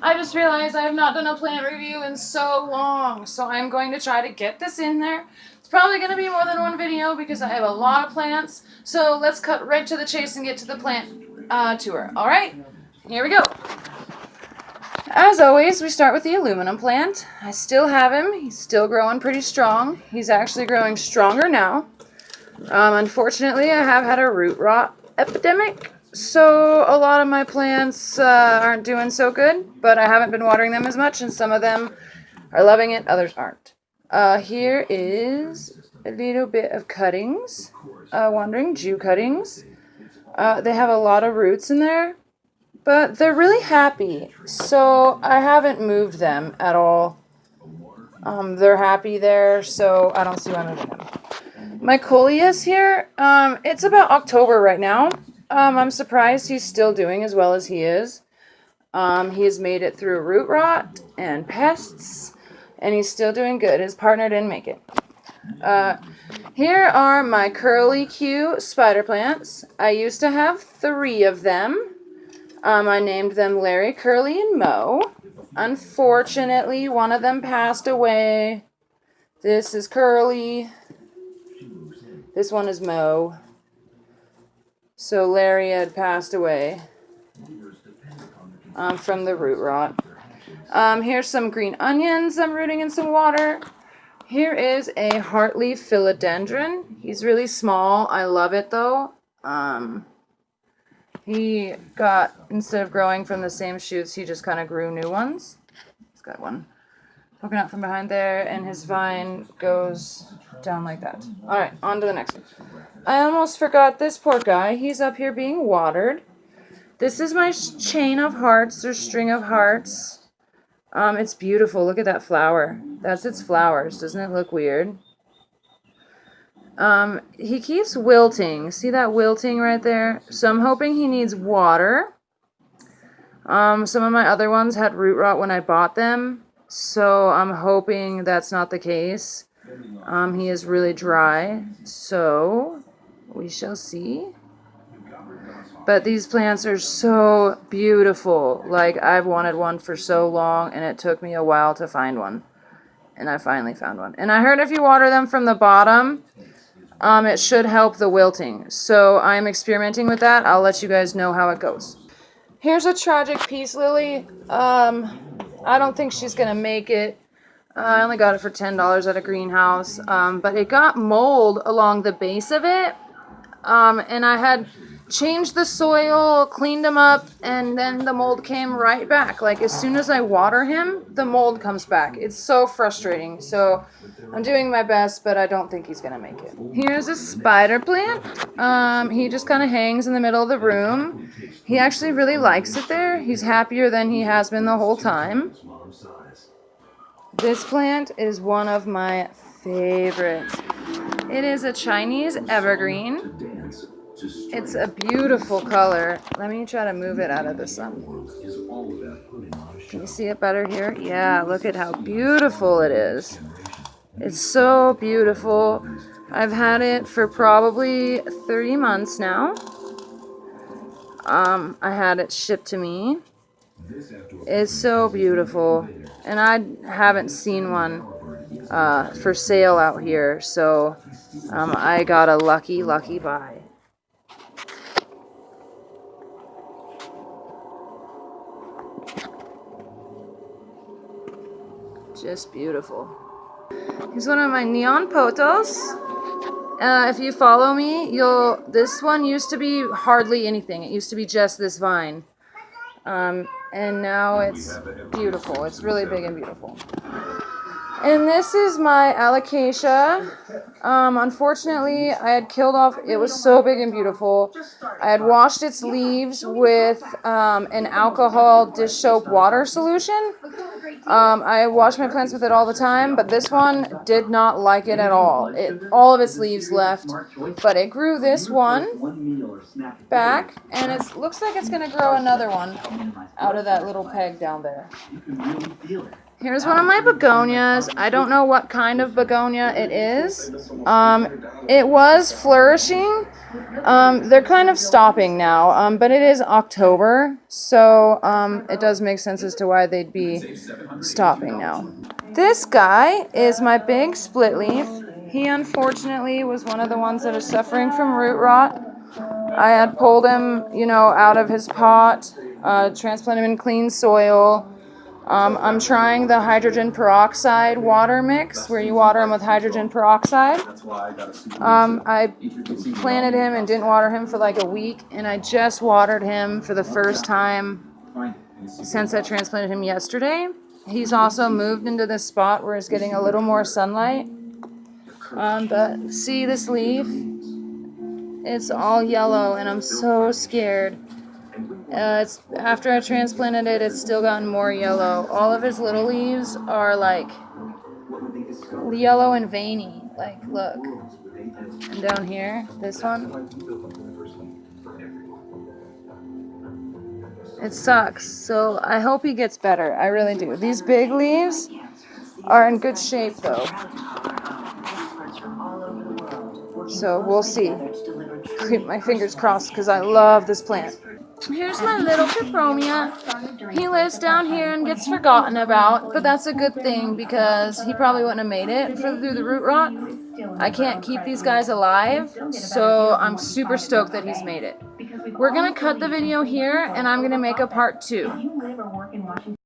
I just realized I have not done a plant review in so long, so I'm going to try to get this in there. It's probably going to be more than one video because I have a lot of plants. So let's cut right to the chase and get to the plant tour. All right, here we go. As always, we start with the aluminum plant. I still have him. He's still growing pretty strong. He's actually growing stronger now. Unfortunately, I have had a root rot epidemic, so a lot of my plants aren't doing so good, but I haven't been watering them as much, and some of them are loving it, others aren't. Here is a little bit of cuttings, wandering Jew cuttings. They have a lot of roots in there, but they're really happy, so I haven't moved them at all. They're happy there, so I don't see why I'm moving them. My coleus here, it's about October right now. I'm surprised he's still doing as well as he is. He has made it through root rot and pests, and he's still doing good. His partner didn't make it. Here are my curly Q spider plants. I used to have 3 of them. I named them Larry, Curly, and Mo. Unfortunately, one of them passed away. This is Curly. This one is Mo. So Larry had passed away from the root rot. Here's some green onions I'm rooting in some water. Here is a heartleaf philodendron. He's really small. I love it though. He got, instead of growing from the same shoots, he just kind of grew new ones. He's got one poking out from behind there, and his vine goes down like that. All right, on to the next one. I almost forgot this poor guy. He's up here being watered. This is my chain of hearts, or string of hearts. It's beautiful. Look at that flower. That's its flowers. Doesn't it look weird? He keeps wilting. See that wilting right there? So I'm hoping he needs water. Some of my other ones had root rot when I bought them, so I'm hoping that's not the case. He is really dry, so we shall see. But these plants are so beautiful. Like, I've wanted one for so long, and it took me a while to find one. And I finally found one. And I heard if you water them from the bottom, it should help the wilting. So I'm experimenting with that. I'll let you guys know how it goes. Here's a tragic peace lily. I don't think she's going to make it. I only got it for $10 at a greenhouse. But it got mold along the base of it. And I had changed the soil, cleaned them up, and then the mold came right back. Like, as soon as I water him, the mold comes back. It's so frustrating. So I'm doing my best, but I don't think he's gonna make it. Here's a spider plant. He just kind of hangs in the middle of the room. He actually really likes it there. He's happier than he has been the whole time. This plant is one of my favorites. It is a Chinese evergreen. It's a beautiful color. Let me try to move it out of the sun. Can you see it better here? Yeah, look at how beautiful it is. It's so beautiful. I've had it for probably 30 months now. I had it shipped to me. It's so beautiful. And I haven't seen one for sale out here, so I got a lucky buy. Just beautiful. He's one of my neon potos. If you follow me, this one used to be hardly anything. It used to be just this vine. And now it's beautiful. It's really big and beautiful. And this is my alocasia. Unfortunately, I had killed off, it was so big and beautiful. I had washed its leaves with an alcohol dish soap water solution. I wash my plants with it all the time, but this one did not like it at all. All of its leaves left, but it grew this one back, and it looks like it's going to grow another one out of that little peg down there. Here's one of my begonias. I don't know what kind of begonia it is. It was flourishing. They're kind of stopping now, but it is October, so it does make sense as to why they'd be stopping now. This guy is my big split leaf. He unfortunately was one of the ones that is suffering from root rot. I had pulled him, out of his pot, transplanted him in clean soil. I'm trying the hydrogen peroxide water mix, where you water him with hydrogen peroxide. I planted him and didn't water him for like a week, and I just watered him for the first time since I transplanted him yesterday. He's also moved into this spot where it's getting a little more sunlight. But see this leaf? It's all yellow, and I'm so scared. It's after I transplanted it, it's still gotten more yellow. All of his little leaves are like yellow and veiny. Like, look. And down here, this one. It sucks. So I hope he gets better. I really do. These big leaves are in good shape, though. So we'll see. Keep my fingers crossed because I love this plant. Here's my little peperomia. He lives down here and gets forgotten about, but that's a good thing because he probably wouldn't have made it through the root rot. I can't keep these guys alive, so I'm super stoked that he's made it. We're going to cut the video here, and I'm going to make a part 2.